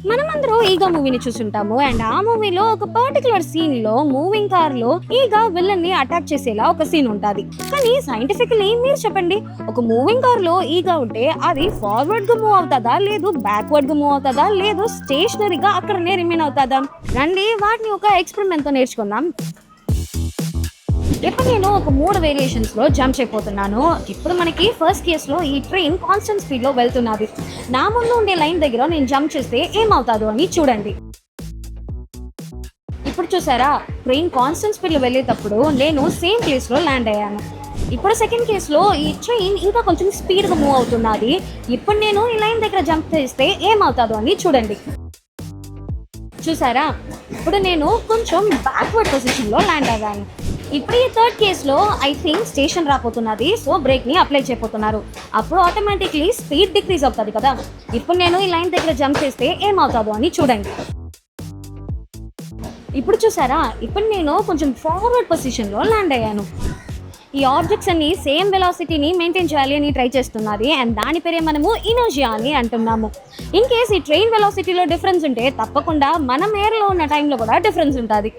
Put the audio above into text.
మనమందరూ ఈగా మూవీని చూసుంటాము. అండ్ ఆ మూవీలో ఒక పర్టికులర్ సీన్ లో మూవింగ్ కార్ లో ఈగా విలన్ ని అటాక్ చేసేలా ఒక సీన్ ఉంటది. కానీ సైంటిఫికలీ మీరు చెప్పండి, ఒక మూవింగ్ కార్ లో ఈగా ఉంటే అది ఫార్వర్డ్ గా మూవ్ అవుతుందా, లేదు బ్యాక్వర్డ్ గా మూవ్ అవుతుందా, లేదు స్టేషనరీగా అక్కడనే రిమైన్ అవుతుందా? రండి వాటిని ఒక ఎక్స్పెరిమెంట్ తో నేర్చుకుందాం. ఇప్పుడు నేను ఒక 3 వేరియేషన్స్ లో జంప్ అయిపోతున్నాను. ఇప్పుడు మనకి ఫస్ట్ కేస్ లో ఈ ట్రైన్ కాన్స్టెంట్ స్పీడ్ లో వెళ్తున్నది. నా ముందు ఉండే లైన్ దగ్గర నేను జంప్ చేస్తే ఏమవుతాదో అని చూడండి. ఇప్పుడు చూసారా, ట్రైన్ కాన్స్టెంట్ స్పీడ్ లో వెళ్ళేటప్పుడు నేను సేమ్ ప్లేస్ లో ల్యాండ్ అయ్యాను. ఇప్పుడు సెకండ్ కేస్ లో ఈ ట్రైన్ ఇంకా కొంచెం స్పీడ్ గా మూవ్ అవుతున్నది. ఇప్పుడు నేను ఈ లైన్ దగ్గర జంప్ చేస్తే ఏమవుతాదో అని చూడండి. చూసారా, ఇప్పుడు నేను కొంచెం బ్యాక్వర్డ్ పొజిషన్ లో ల్యాండ్ అయ్యాను. ఇప్పుడు ఈ థర్డ్ కేసులో ఐ థింక్ స్టేషన్ రాబోతున్నది, సో బ్రేక్ ని అప్లై చేయబోతున్నారు. అప్పుడు ఆటోమేటిక్లీ స్పీడ్ డిక్రీజ్ అవుతుంది కదా. ఇప్పుడు నేను ఈ లైన్ దగ్గర జంప్ చేస్తే ఏమవుతుందో అని చూడండి. ఇప్పుడు చూసారా, ఇప్పుడు నేను కొంచెం ఫార్వర్డ్ పొజిషన్ లో ల్యాండ్ అయ్యాను. ఈ ఆబ్జెక్ట్స్ అన్ని సేమ్ వెలాసిటీని మెయింటైన్ చేయాలి అని ట్రై చేస్తున్నది. అండ్ దాని పేరే మనము ఇనర్షియా అని అంటున్నాము. ఇన్ కేస్ ఈ ట్రైన్ వెలాసిటీలో డిఫరెన్స్ ఉంటే తప్పకుండా మనం ఎయిర్లో ఉన్న టైంలో కూడా డిఫరెన్స్ ఉంటుంది.